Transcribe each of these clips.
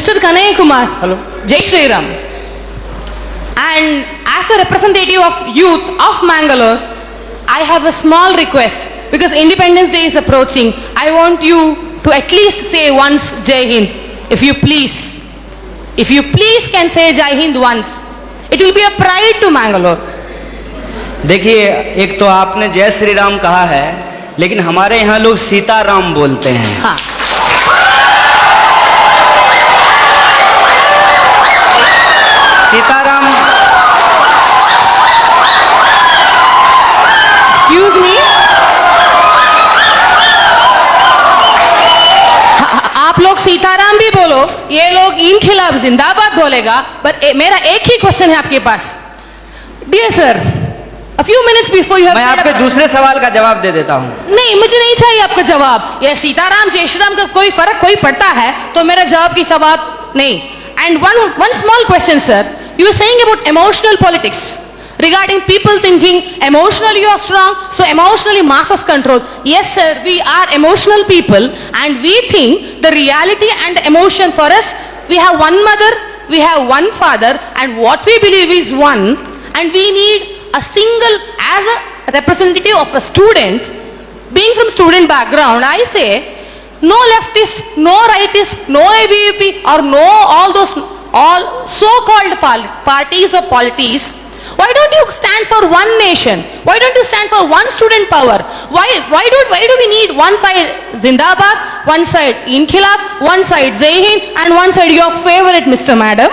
Mr. Kanaya Kumar. Hello. Jai Shri Ram. And as a representative of youth of Mangalore, I have a small request because Independence Day is approaching. I want you to at least say once Jai Hind. If you please can say Jai Hind once. It will be a pride to Mangalore. देखिए, एक तो आपने जय श्री राम कहा है, लेकिन हमारे यहाँ लोग सीताराम बोलते हैं। हाँ। सीताराम। Excuse me. आप लोग सीताराम भी बोलो, ये लोग इनखिलाफ जिंदाबाद बोलेगा, पर मेरा एक ही क्वेश्चन है आपके पास। Dear sir, a few minutes before you have मैं आपके दूसरे सवाल का जवाब दे देता हूँ। नहीं, मुझे नहीं चाहिए आपका जवाब। ये सीताराम जय श्री राम का कोई फर्क कोई पड़ता है तो मेरा जवाब की जवाब नहीं। And one small question, sir. You were saying about emotional politics. Regarding people thinking emotionally you are strong, so emotionally masses control. Yes sir, we are emotional people and we think the reality and emotion for us, we have one mother, we have one father, and what we believe is one, and we need a single, as a representative of a student, being from student background, I say no leftist, no rightist, no ABVP or no all so-called parties or polities. Why don't you stand for one nation? Why don't you stand for one student power? Why do we need one side Zindabad, one side Inkhilab, one side Jai Hind, and one side your favorite Mr. Madam?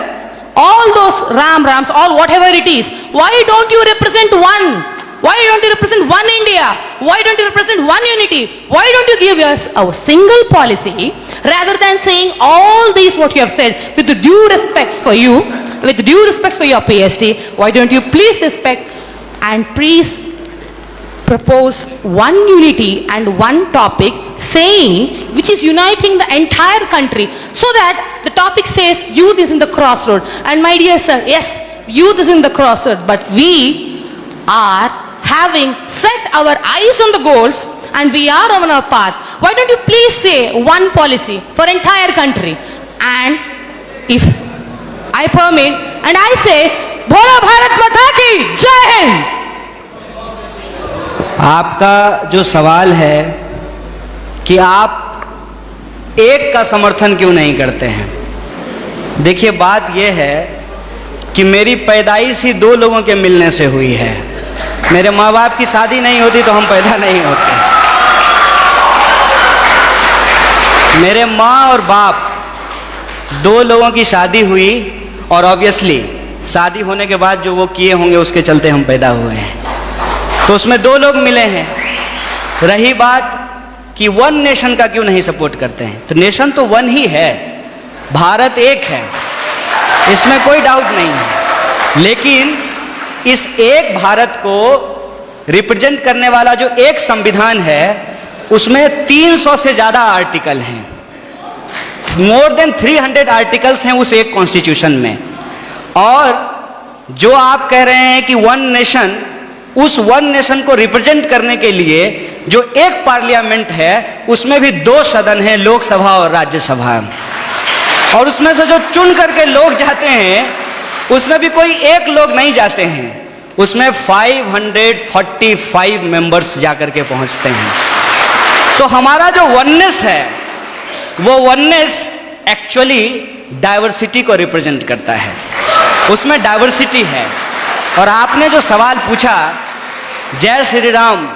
All those Rams, all whatever it is. Why don't you represent one? Why don't you represent one India? Why don't you represent one unity? Why don't you give us a single policy rather than saying all these what you have said with the due respects for you, with the due respects for your PhD? Why don't you please respect and please propose one unity and one topic saying which is uniting the entire country, so that the topic says youth is in the crossroad. And my dear sir, yes, youth is in the crossroad, but we are having set our eyes on the goals and we are on our path. Why don't you please say one policy for entire country? And if I permit, and I say, Bhola Bharat Mata ki Jai Hind. आपका जो सवाल है कि आप एक का समर्थन क्यों नहीं करते हैं, देखिए बात यह है कि मेरी पैदाइश ही दो लोगों के मिलने से हुई है। मेरे माँ बाप की शादी नहीं होती तो हम पैदा नहीं होते। मेरे माँ और बाप दो लोगों की शादी हुई और ऑब्वियसली शादी होने के बाद जो वो किए होंगे उसके चलते हम पैदा हुए हैं, तो उसमें दो लोग मिले हैं। रही बात कि वन नेशन का क्यों नहीं सपोर्ट करते हैं, तो नेशन तो वन ही है, भारत एक है, इसमें कोई डाउट नहीं है। लेकिन इस एक भारत को रिप्रेजेंट करने वाला जो एक संविधान है उसमें 300 से ज़्यादा आर्टिकल हैं, मोर देन 300 आर्टिकल्स हैं उस एक कॉन्स्टिट्यूशन में। और जो आप कह रहे हैं कि वन नेशन, उस वन नेशन को रिप्रेजेंट करने के लिए जो एक पार्लियामेंट है उसमें भी दो सदन हैं, लोकसभा और राज्यसभा, और उसमें से जो चुन करके लोग जाते हैं उसमें भी कोई एक लोग नहीं जाते हैं, उसमें 545 मेंबर्स जाकर के पहुंचते हैं। तो हमारा जो वननेस है वो वननेस एक्चुअली डाइवर्सिटी को रिप्रेजेंट करता है, उसमें डाइवर्सिटी है। और आपने जो सवाल पूछा जय श्री राम,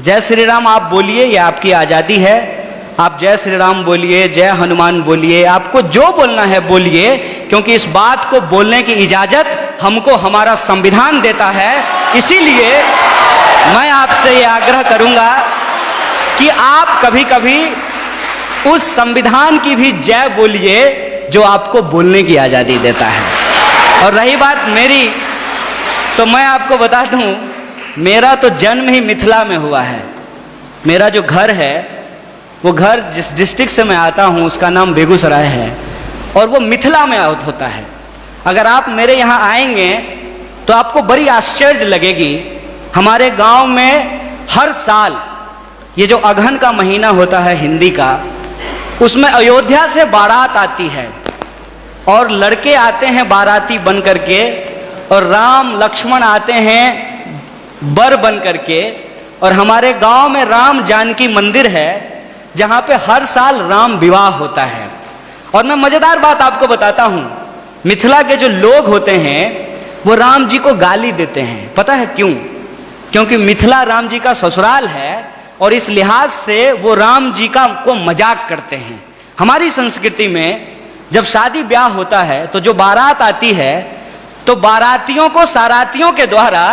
जय श्री राम आप बोलिए, ये आपकी आज़ादी है, आप जय श्री राम बोलिए, जय हनुमान बोलिए, आपको जो बोलना है बोलिए, क्योंकि इस बात को बोलने की इजाज़त हमको हमारा संविधान देता है। इसीलिए मैं आपसे ये आग्रह करूंगा कि आप कभी कभी उस संविधान की भी जय बोलिए जो आपको बोलने की आज़ादी देता है। और रही बात मेरी, तो मैं आपको बता दूं, मेरा तो जन्म ही मिथिला में हुआ है। मेरा जो घर है वो घर जिस डिस्ट्रिक्ट से मैं आता हूँ उसका नाम बेगूसराय है और वो मिथिला में होता है। अगर आप मेरे यहाँ आएंगे तो आपको बड़ी आश्चर्य लगेगी। हमारे गांव में हर साल ये जो अगहन का महीना होता है हिंदी का, उसमें अयोध्या से बारात आती है और लड़के आते हैं बाराती बन करके, और राम लक्ष्मण आते हैं बर बन करके। और हमारे गांव में राम जानकी मंदिर है जहां पे हर साल राम विवाह होता है। और मैं मजेदार बात आपको बताता हूं, मिथिला के जो लोग होते हैं वो राम जी को गाली देते हैं। पता है क्यों? क्योंकि मिथिला राम जी का ससुराल है और इस लिहाज से वो राम जी को मजाक करते हैं। हमारी संस्कृति में जब शादी ब्याह होता है तो जो बारात आती है तो बारातियों को सारातियों के द्वारा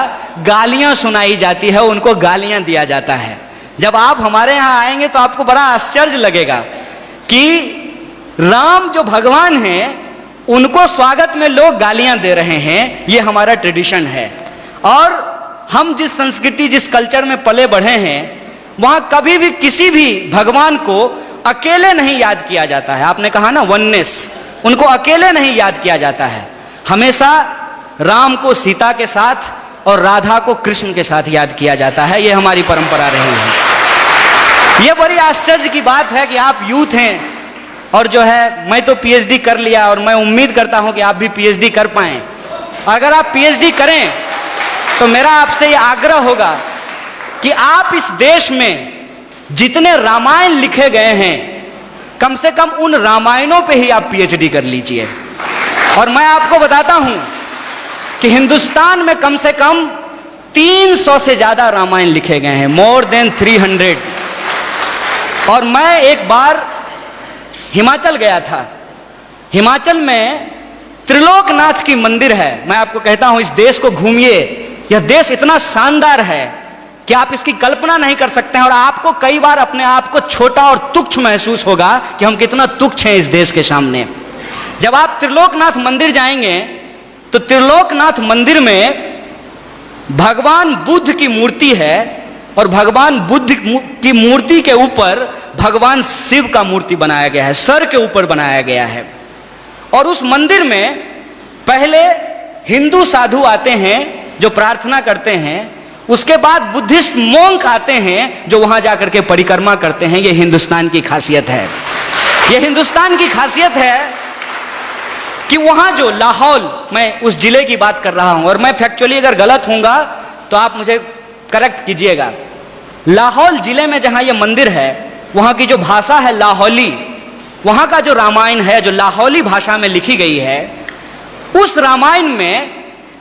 गालियां सुनाई जाती है, उनको गालियां दिया जाता है। जब आप हमारे यहाँ आएंगे तो आपको बड़ा आश्चर्य लगेगा कि राम जो भगवान हैं उनको स्वागत में लोग गालियां दे रहे हैं। ये हमारा ट्रेडिशन है। और हम जिस संस्कृति जिस कल्चर में पले बढ़े हैं वहां कभी भी किसी भी भगवान को अकेले नहीं याद किया जाता है। आपने कहा ना वननेस, उनको अकेले नहीं याद किया जाता है। हमेशा राम को सीता के साथ और राधा को कृष्ण के साथ याद किया जाता है। ये हमारी परंपरा रही है। ये बड़ी आश्चर्य की बात है कि आप यूथ हैं और जो है मैं तो पीएचडी कर लिया और मैं उम्मीद करता हूं कि आप भी पीएचडी कर पाएं। अगर आप पीएचडी करें तो मेरा आपसे ये आग्रह होगा कि आप इस देश में जितने रामायण लिखे गए हैं कम से कम उन रामायणों पे ही आप पीएचडी कर लीजिए। और मैं आपको बताता हूं कि हिंदुस्तान में कम से कम 300 से ज्यादा रामायण लिखे गए हैं, मोर देन 300। और मैं एक बार हिमाचल गया था। हिमाचल में त्रिलोकनाथ की मंदिर है। मैं आपको कहता हूं इस देश को घूमिए। यह देश इतना शानदार है कि आप इसकी कल्पना नहीं कर सकते हैं। और आपको कई बार अपने आप को छोटा और तुच्छ महसूस होगा कि हम कितना तुच्छ हैं इस देश के सामने। जब आप त्रिलोकनाथ मंदिर जाएंगे तो त्रिलोकनाथ मंदिर में भगवान बुद्ध की मूर्ति है और भगवान बुद्ध की मूर्ति के ऊपर भगवान शिव का मूर्ति बनाया गया है, सर के ऊपर बनाया गया है। और उस मंदिर में पहले हिंदू साधु आते हैं जो प्रार्थना करते हैं, उसके बाद बुद्धिस्ट मोंक आते हैं जो वहां जाकर के परिक्रमा करते हैं। यह हिंदुस्तान की खासियत है। यह हिंदुस्तान की खासियत है कि वहां जो लाहौल, मैं उस जिले की बात कर रहा हूं और मैं फैक्चुअली अगर गलत होऊंगा तो आप मुझे करेक्ट कीजिएगा। लाहौल जिले में जहां यह मंदिर है वहां की जो भाषा है लाहौली, वहां का जो रामायण है जो लाहौली भाषा में लिखी गई है, उस रामायण में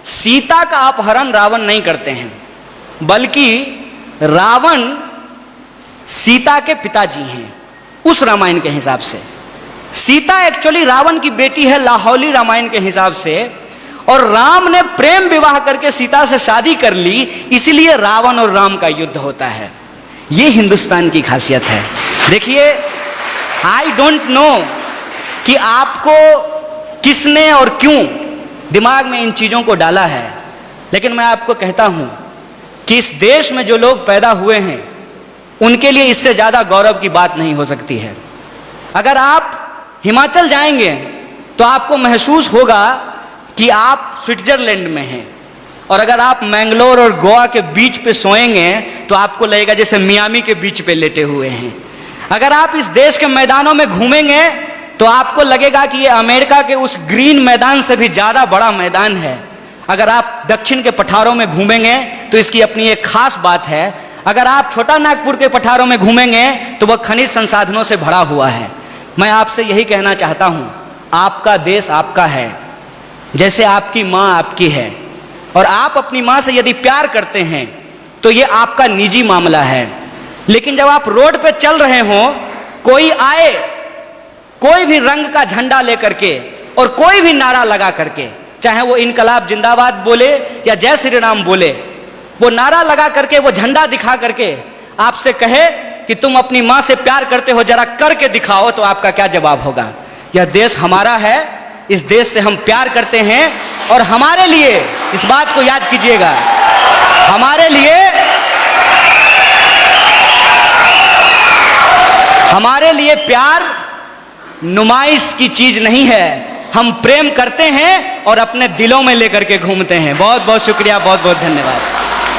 सीता का अपहरण रावण नहीं करते हैं, बल्कि रावण सीता के पिताजी हैं। उस रामायण के हिसाब से सीता एक्चुअली रावण की बेटी है लाहौली रामायण के हिसाब से। और राम ने प्रेम विवाह करके सीता से शादी कर ली, इसलिए रावण और राम का युद्ध होता है। यह हिंदुस्तान की खासियत है। देखिए, आई डोंट नो कि आपको किसने और क्यों दिमाग में इन चीजों को डाला है, लेकिन मैं आपको कहता हूं कि इस देश में जो लोग पैदा हुए हैं उनके लिए इससे ज्यादा गौरव की बात नहीं हो सकती है। अगर आप हिमाचल जाएंगे तो आपको महसूस होगा कि आप स्विट्जरलैंड में हैं, और अगर आप मैंगलोर और गोवा के बीच पे सोएंगे तो आपको लगेगा जैसे मियामी के बीच पे लेटे हुए हैं। अगर आप इस देश के मैदानों में घूमेंगे तो आपको लगेगा कि ये अमेरिका के उस ग्रीन मैदान से भी ज्यादा बड़ा मैदान है। अगर आप दक्षिण के पठारों में घूमेंगे तो इसकी अपनी एक खास बात है। अगर आप छोटा नागपुर के पठारों में घूमेंगे तो वह खनिज संसाधनों से भरा हुआ है। मैं आपसे यही कहना चाहता हूं, आपका देश आपका है, जैसे आपकी मां आपकी है। और आप अपनी मां से यदि प्यार करते हैं तो यह आपका निजी मामला है। लेकिन जब आप रोड पे चल रहे हो, कोई आए, कोई भी रंग का झंडा लेकर के और कोई भी नारा लगा करके, चाहे वो इनकलाब जिंदाबाद बोले या जय श्री राम बोले, वो नारा लगा करके, वो झंडा दिखा करके आपसे कहे कि तुम अपनी मां से प्यार करते हो, जरा करके दिखाओ, तो आपका क्या जवाब होगा? यह देश हमारा है, इस देश से हम प्यार करते हैं। और हमारे लिए इस बात को याद कीजिएगा, हमारे लिए प्यार नुमाइश की चीज नहीं है। हम प्रेम करते हैं और अपने दिलों में लेकर के घूमते हैं। बहुत बहुत शुक्रिया, बहुत बहुत धन्यवाद।